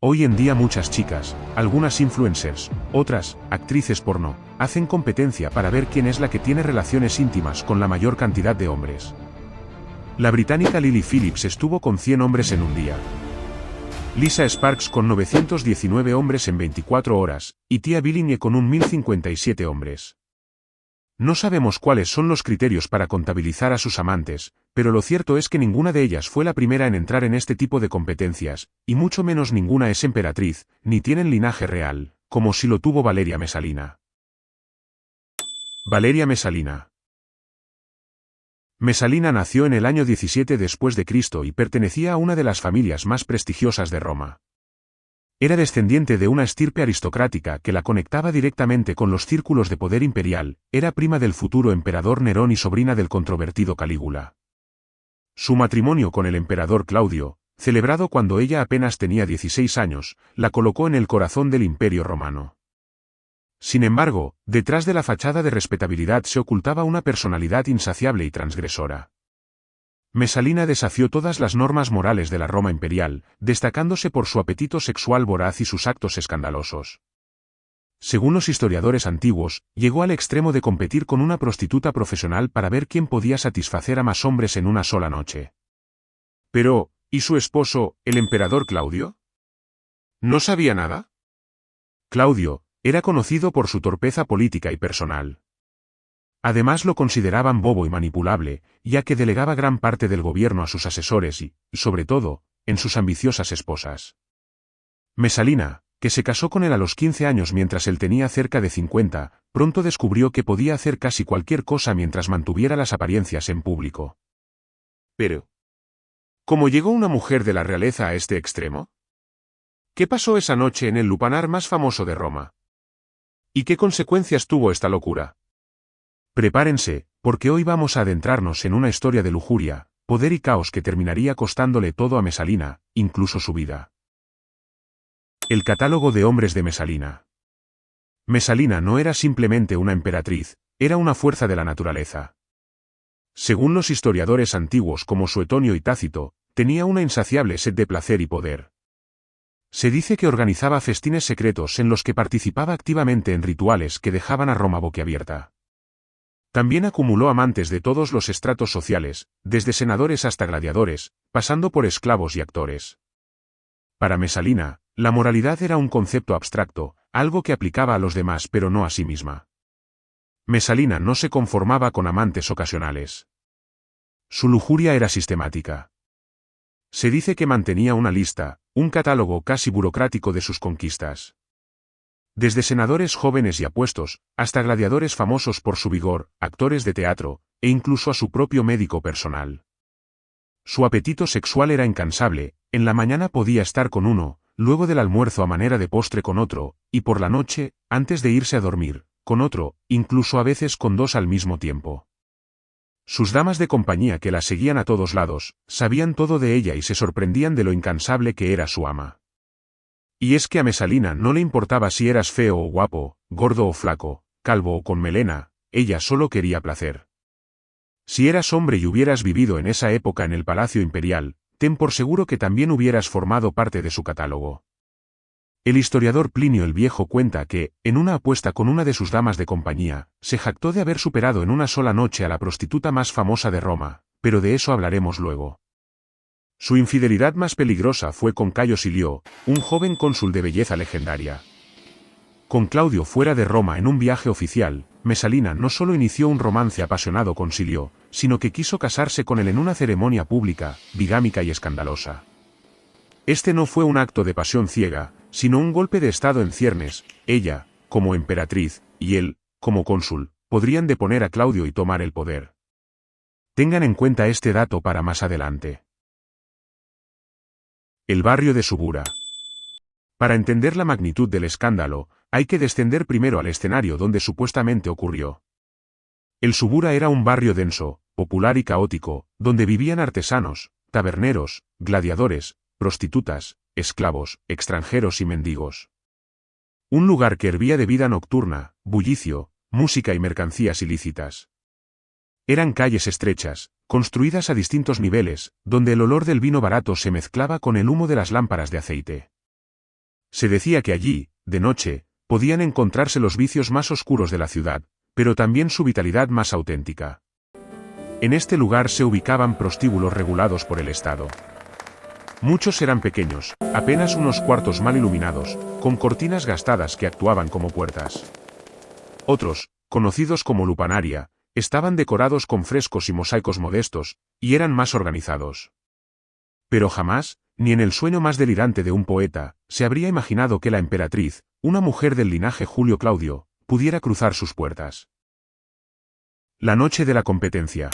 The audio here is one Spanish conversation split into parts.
Hoy en día muchas chicas, algunas influencers, otras, actrices porno, hacen competencia para ver quién es la que tiene relaciones íntimas con la mayor cantidad de hombres. La británica Lily Phillips estuvo con 100 hombres en un día. Lisa Sparks con 919 hombres en 24 horas, y Tia Billinge con 1057 hombres. No sabemos cuáles son los criterios para contabilizar a sus amantes, pero lo cierto es que ninguna de ellas fue la primera en entrar en este tipo de competencias, y mucho menos ninguna es emperatriz, ni tienen linaje real, como si lo tuvo Valeria Messalina. Valeria Messalina. Messalina nació en el año 17 después de Cristo y pertenecía a una de las familias más prestigiosas de Roma. Era descendiente de una estirpe aristocrática que la conectaba directamente con los círculos de poder imperial, era prima del futuro emperador Nerón y sobrina del controvertido Calígula. Su matrimonio con el emperador Claudio, celebrado cuando ella apenas tenía 16 años, la colocó en el corazón del Imperio Romano. Sin embargo, detrás de la fachada de respetabilidad se ocultaba una personalidad insaciable y transgresora. Messalina desafió todas las normas morales de la Roma imperial, destacándose por su apetito sexual voraz y sus actos escandalosos. Según los historiadores antiguos, llegó al extremo de competir con una prostituta profesional para ver quién podía satisfacer a más hombres en una sola noche. Pero, ¿y su esposo, el emperador Claudio? ¿No sabía nada? Claudio era conocido por su torpeza política y personal. Además lo consideraban bobo y manipulable, ya que delegaba gran parte del gobierno a sus asesores y, sobre todo, en sus ambiciosas esposas. Messalina, que se casó con él a los 15 años mientras él tenía cerca de 50, pronto descubrió que podía hacer casi cualquier cosa mientras mantuviera las apariencias en público. Pero, ¿cómo llegó una mujer de la realeza a este extremo? ¿Qué pasó esa noche en el lupanar más famoso de Roma? ¿Y qué consecuencias tuvo esta locura? Prepárense, porque hoy vamos a adentrarnos en una historia de lujuria, poder y caos que terminaría costándole todo a Messalina, incluso su vida. El catálogo de hombres de Messalina. Messalina no era simplemente una emperatriz, era una fuerza de la naturaleza. Según los historiadores antiguos como Suetonio y Tácito, tenía una insaciable sed de placer y poder. Se dice que organizaba festines secretos en los que participaba activamente en rituales que dejaban a Roma boquiabierta. También acumuló amantes de todos los estratos sociales, desde senadores hasta gladiadores, pasando por esclavos y actores. Para Messalina, la moralidad era un concepto abstracto, algo que aplicaba a los demás pero no a sí misma. Messalina no se conformaba con amantes ocasionales. Su lujuria era sistemática. Se dice que mantenía una lista, un catálogo casi burocrático de sus conquistas. Desde senadores jóvenes y apuestos, hasta gladiadores famosos por su vigor, actores de teatro, e incluso a su propio médico personal. Su apetito sexual era incansable, en la mañana podía estar con uno, luego del almuerzo a manera de postre con otro, y por la noche, antes de irse a dormir, con otro, incluso a veces con dos al mismo tiempo. Sus damas de compañía que la seguían a todos lados, sabían todo de ella y se sorprendían de lo incansable que era su ama. Y es que a Messalina no le importaba si eras feo o guapo, gordo o flaco, calvo o con melena, ella solo quería placer. Si eras hombre y hubieras vivido en esa época en el Palacio Imperial, ten por seguro que también hubieras formado parte de su catálogo. El historiador Plinio el Viejo cuenta que, en una apuesta con una de sus damas de compañía, se jactó de haber superado en una sola noche a la prostituta más famosa de Roma, pero de eso hablaremos luego. Su infidelidad más peligrosa fue con Cayo Silio, un joven cónsul de belleza legendaria. Con Claudio fuera de Roma en un viaje oficial, Messalina no solo inició un romance apasionado con Silio, sino que quiso casarse con él en una ceremonia pública, bigámica y escandalosa. Este no fue un acto de pasión ciega, sino un golpe de estado en ciernes. Ella, como emperatriz, y él, como cónsul, podrían deponer a Claudio y tomar el poder. Tengan en cuenta este dato para más adelante. El barrio de Subura. Para entender la magnitud del escándalo, hay que descender primero al escenario donde supuestamente ocurrió. El Subura era un barrio denso, popular y caótico, donde vivían artesanos, taberneros, gladiadores, prostitutas, esclavos, extranjeros y mendigos. Un lugar que hervía de vida nocturna, bullicio, música y mercancías ilícitas. Eran calles estrechas, construidas a distintos niveles, donde el olor del vino barato se mezclaba con el humo de las lámparas de aceite. Se decía que allí, de noche, podían encontrarse los vicios más oscuros de la ciudad, pero también su vitalidad más auténtica. En este lugar se ubicaban prostíbulos regulados por el Estado. Muchos eran pequeños, apenas unos cuartos mal iluminados, con cortinas gastadas que actuaban como puertas. Otros, conocidos como lupanaria, estaban decorados con frescos y mosaicos modestos, y eran más organizados. Pero jamás, ni en el sueño más delirante de un poeta, se habría imaginado que la emperatriz, una mujer del linaje Julio Claudio, pudiera cruzar sus puertas. La noche de la competencia.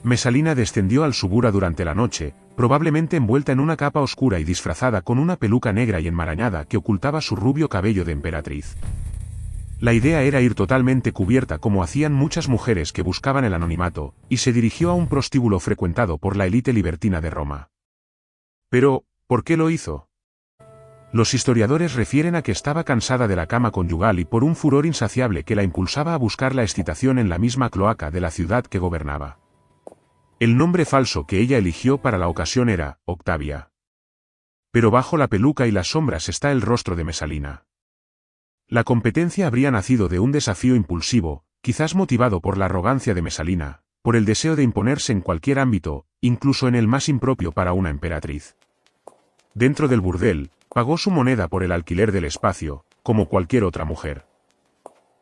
Mesalina descendió al Subura durante la noche, probablemente envuelta en una capa oscura y disfrazada con una peluca negra y enmarañada que ocultaba su rubio cabello de emperatriz. La idea era ir totalmente cubierta como hacían muchas mujeres que buscaban el anonimato, y se dirigió a un prostíbulo frecuentado por la élite libertina de Roma. Pero, ¿por qué lo hizo? Los historiadores refieren a que estaba cansada de la cama conyugal y por un furor insaciable que la impulsaba a buscar la excitación en la misma cloaca de la ciudad que gobernaba. El nombre falso que ella eligió para la ocasión era Octavia. Pero bajo la peluca y las sombras está el rostro de Mesalina. La competencia habría nacido de un desafío impulsivo, quizás motivado por la arrogancia de Mesalina, por el deseo de imponerse en cualquier ámbito, incluso en el más impropio para una emperatriz. Dentro del burdel, pagó su moneda por el alquiler del espacio, como cualquier otra mujer.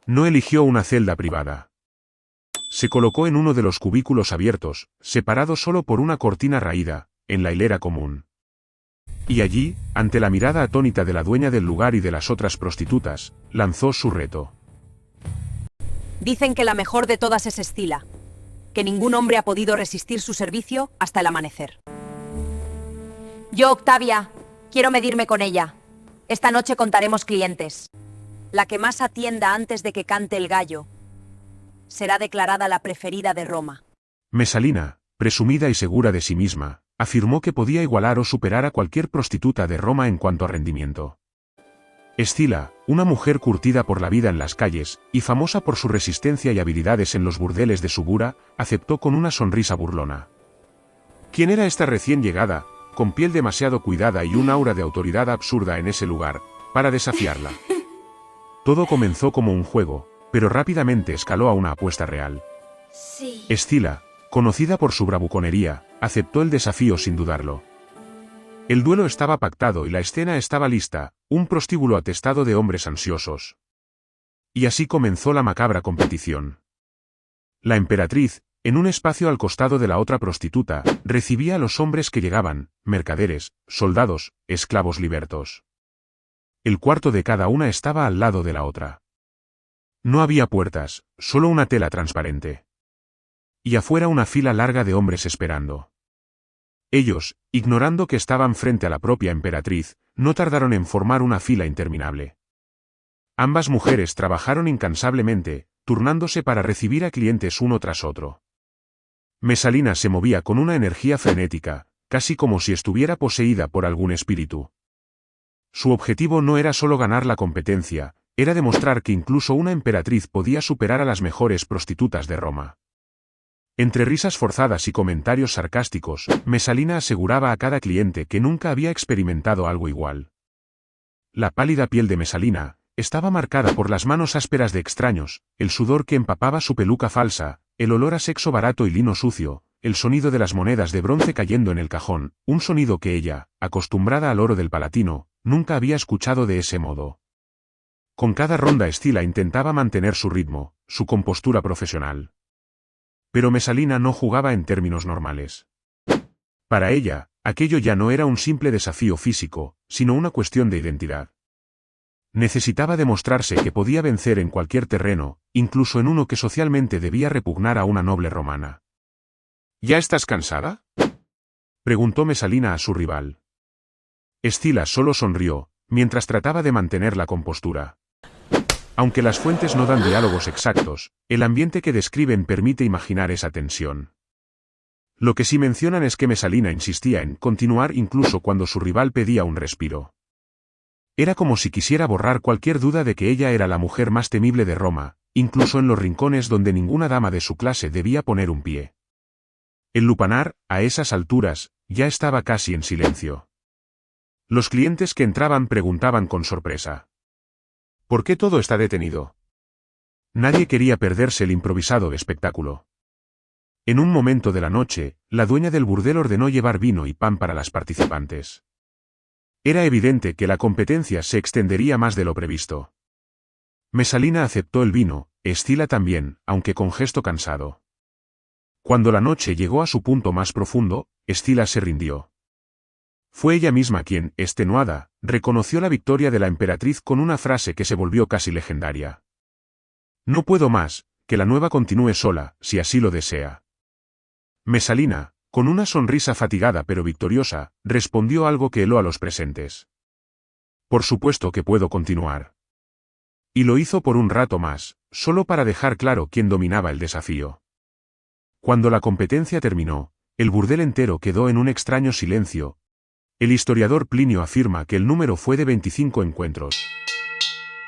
No eligió una celda privada. Se colocó en uno de los cubículos abiertos, separado solo por una cortina raída, en la hilera común. Y allí, ante la mirada atónita de la dueña del lugar y de las otras prostitutas, lanzó su reto. Dicen que la mejor de todas es Escila, que ningún hombre ha podido resistir su servicio hasta el amanecer. Yo, Octavia, quiero medirme con ella. Esta noche contaremos clientes. La que más atienda antes de que cante el gallo será declarada la preferida de Roma. Mesalina, presumida y segura de sí misma, afirmó que podía igualar o superar a cualquier prostituta de Roma en cuanto a rendimiento. Escila, una mujer curtida por la vida en las calles, y famosa por su resistencia y habilidades en los burdeles de Subura, aceptó con una sonrisa burlona. ¿Quién era esta recién llegada, con piel demasiado cuidada y un aura de autoridad absurda en ese lugar, para desafiarla? Todo comenzó como un juego, pero rápidamente escaló a una apuesta real. Sí. Escila, conocida por su bravuconería, aceptó el desafío sin dudarlo. El duelo estaba pactado y la escena estaba lista, un prostíbulo atestado de hombres ansiosos. Y así comenzó la macabra competición. La emperatriz, en un espacio al costado de la otra prostituta, recibía a los hombres que llegaban, mercaderes, soldados, esclavos libertos. El cuarto de cada una estaba al lado de la otra. No había puertas, solo una tela transparente. Y afuera una fila larga de hombres esperando. Ellos, ignorando que estaban frente a la propia emperatriz, no tardaron en formar una fila interminable. Ambas mujeres trabajaron incansablemente, turnándose para recibir a clientes uno tras otro. Mesalina se movía con una energía frenética, casi como si estuviera poseída por algún espíritu. Su objetivo no era solo ganar la competencia, era demostrar que incluso una emperatriz podía superar a las mejores prostitutas de Roma. Entre risas forzadas y comentarios sarcásticos, Mesalina aseguraba a cada cliente que nunca había experimentado algo igual. La pálida piel de Mesalina estaba marcada por las manos ásperas de extraños, el sudor que empapaba su peluca falsa, el olor a sexo barato y lino sucio, el sonido de las monedas de bronce cayendo en el cajón, un sonido que ella, acostumbrada al oro del Palatino, nunca había escuchado de ese modo. Con cada ronda Escila intentaba mantener su ritmo, su compostura profesional. Pero Mesalina no jugaba en términos normales. Para ella, aquello ya no era un simple desafío físico, sino una cuestión de identidad. Necesitaba demostrarse que podía vencer en cualquier terreno, incluso en uno que socialmente debía repugnar a una noble romana. ¿Ya estás cansada?, preguntó Mesalina a su rival. Escila solo sonrió, mientras trataba de mantener la compostura. Aunque las fuentes no dan diálogos exactos, el ambiente que describen permite imaginar esa tensión. Lo que sí mencionan es que Mesalina insistía en continuar incluso cuando su rival pedía un respiro. Era como si quisiera borrar cualquier duda de que ella era la mujer más temible de Roma, incluso en los rincones donde ninguna dama de su clase debía poner un pie. El lupanar, a esas alturas, ya estaba casi en silencio. Los clientes que entraban preguntaban con sorpresa: ¿por qué todo está detenido? Nadie quería perderse el improvisado espectáculo. En un momento de la noche, la dueña del burdel ordenó llevar vino y pan para las participantes. Era evidente que la competencia se extendería más de lo previsto. Mesalina aceptó el vino, Escila también, aunque con gesto cansado. Cuando la noche llegó a su punto más profundo, Escila se rindió. Fue ella misma quien, extenuada, reconoció la victoria de la emperatriz con una frase que se volvió casi legendaria: «No puedo más, que la nueva continúe sola, si así lo desea». Mesalina, con una sonrisa fatigada pero victoriosa, respondió algo que heló a los presentes: «Por supuesto que puedo continuar». Y lo hizo por un rato más, solo para dejar claro quién dominaba el desafío. Cuando la competencia terminó, el burdel entero quedó en un extraño silencio. El historiador Plinio afirma que el número fue de 25 encuentros.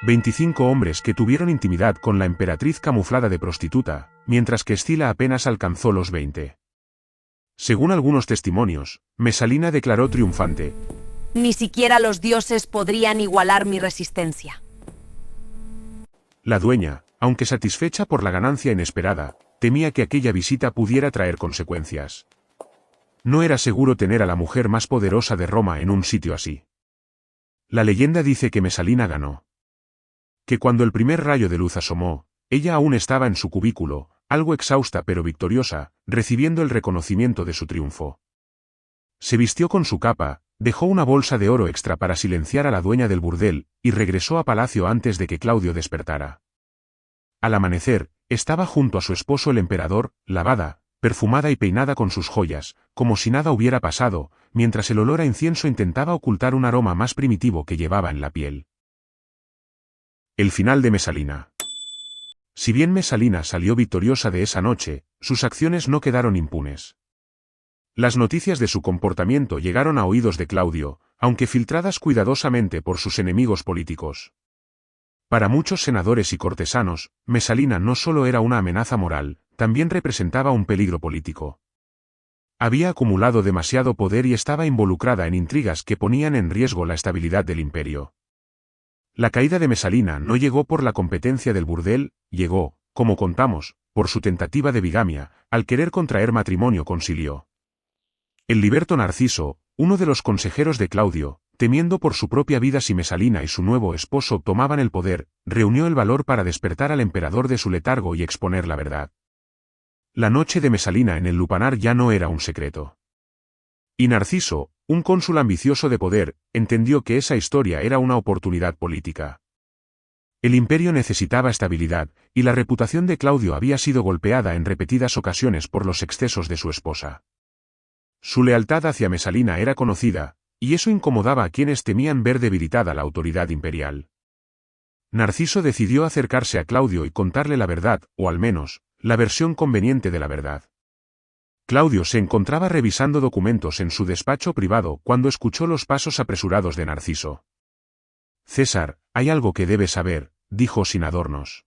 25 hombres que tuvieron intimidad con la emperatriz camuflada de prostituta, mientras que Escila apenas alcanzó los 20. Según algunos testimonios, Mesalina declaró triunfante: «Ni siquiera los dioses podrían igualar mi resistencia». La dueña, aunque satisfecha por la ganancia inesperada, temía que aquella visita pudiera traer consecuencias. No era seguro tener a la mujer más poderosa de Roma en un sitio así. La leyenda dice que Mesalina ganó. Que cuando el primer rayo de luz asomó, ella aún estaba en su cubículo, algo exhausta pero victoriosa, recibiendo el reconocimiento de su triunfo. Se vistió con su capa, dejó una bolsa de oro extra para silenciar a la dueña del burdel, y regresó a palacio antes de que Claudio despertara. Al amanecer, estaba junto a su esposo el emperador, lavada, perfumada y peinada con sus joyas, como si nada hubiera pasado, mientras el olor a incienso intentaba ocultar un aroma más primitivo que llevaba en la piel. El final de Mesalina. Si bien Mesalina salió victoriosa de esa noche, sus acciones no quedaron impunes. Las noticias de su comportamiento llegaron a oídos de Claudio, aunque filtradas cuidadosamente por sus enemigos políticos. Para muchos senadores y cortesanos, Mesalina no solo era una amenaza moral, también representaba un peligro político. Había acumulado demasiado poder y estaba involucrada en intrigas que ponían en riesgo la estabilidad del imperio. La caída de Mesalina no llegó por la competencia del burdel, llegó, como contamos, por su tentativa de bigamia, al querer contraer matrimonio con Silio. El liberto Narciso, uno de los consejeros de Claudio, temiendo por su propia vida si Mesalina y su nuevo esposo tomaban el poder, reunió el valor para despertar al emperador de su letargo y exponer la verdad. La noche de Mesalina en el lupanar ya no era un secreto. Y Narciso, un cónsul ambicioso de poder, entendió que esa historia era una oportunidad política. El imperio necesitaba estabilidad, y la reputación de Claudio había sido golpeada en repetidas ocasiones por los excesos de su esposa. Su lealtad hacia Mesalina era conocida, y eso incomodaba a quienes temían ver debilitada la autoridad imperial. Narciso decidió acercarse a Claudio y contarle la verdad, o al menos, la versión conveniente de la verdad. Claudio se encontraba revisando documentos en su despacho privado cuando escuchó los pasos apresurados de Narciso. «César, hay algo que debes saber», dijo sin adornos.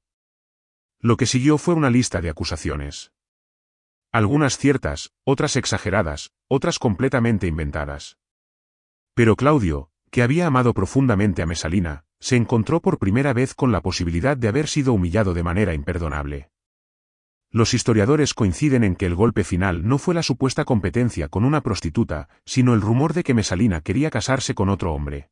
Lo que siguió fue una lista de acusaciones. Algunas ciertas, otras exageradas, otras completamente inventadas. Pero Claudio, que había amado profundamente a Mesalina, se encontró por primera vez con la posibilidad de haber sido humillado de manera imperdonable. Los historiadores coinciden en que el golpe final no fue la supuesta competencia con una prostituta, sino el rumor de que Mesalina quería casarse con otro hombre.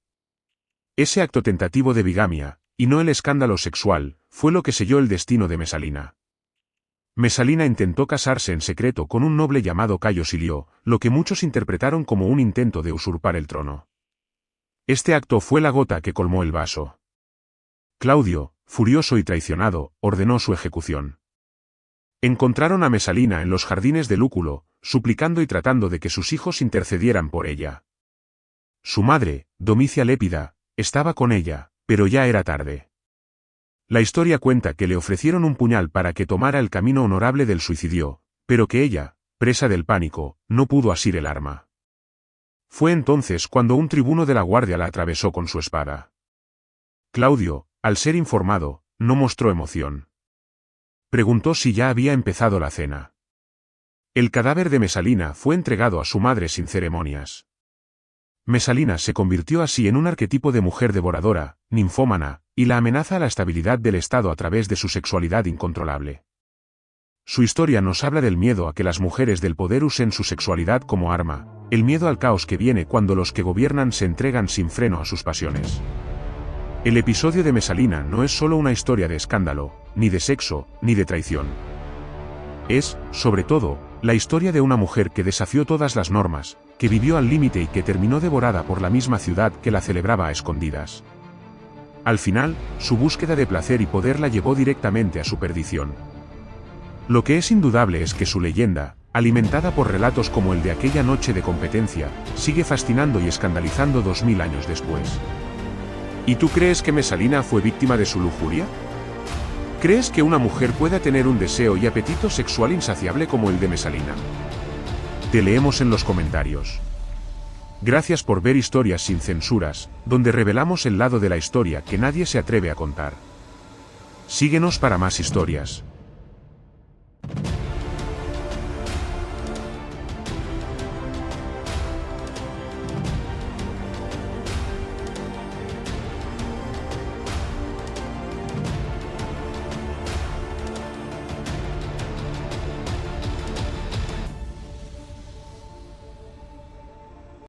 Ese acto tentativo de bigamia, y no el escándalo sexual, fue lo que selló el destino de Mesalina. Mesalina intentó casarse en secreto con un noble llamado Cayo Silio, lo que muchos interpretaron como un intento de usurpar el trono. Este acto fue la gota que colmó el vaso. Claudio, furioso y traicionado, ordenó su ejecución. Encontraron a Mesalina en los jardines de Lúculo, suplicando y tratando de que sus hijos intercedieran por ella. Su madre, Domicia Lépida, estaba con ella, pero ya era tarde. La historia cuenta que le ofrecieron un puñal para que tomara el camino honorable del suicidio, pero que ella, presa del pánico, no pudo asir el arma. Fue entonces cuando un tribuno de la guardia la atravesó con su espada. Claudio, al ser informado, no mostró emoción. Preguntó si ya había empezado la cena. El cadáver de Mesalina fue entregado a su madre sin ceremonias. Mesalina se convirtió así en un arquetipo de mujer devoradora, ninfómana, y la amenaza a la estabilidad del Estado a través de su sexualidad incontrolable. Su historia nos habla del miedo a que las mujeres del poder usen su sexualidad como arma, el miedo al caos que viene cuando los que gobiernan se entregan sin freno a sus pasiones. El episodio de Mesalina no es solo una historia de escándalo, ni de sexo, ni de traición. Es, sobre todo, la historia de una mujer que desafió todas las normas, que vivió al límite y que terminó devorada por la misma ciudad que la celebraba a escondidas. Al final, su búsqueda de placer y poder la llevó directamente a su perdición. Lo que es indudable es que su leyenda, alimentada por relatos como el de aquella noche de competencia, sigue fascinando y escandalizando 2000 años después. ¿Y tú crees que Mesalina fue víctima de su lujuria? ¿Crees que una mujer pueda tener un deseo y apetito sexual insaciable como el de Mesalina? Te leemos en los comentarios. Gracias por ver Historias sin censuras, donde revelamos el lado de la historia que nadie se atreve a contar. Síguenos para más historias.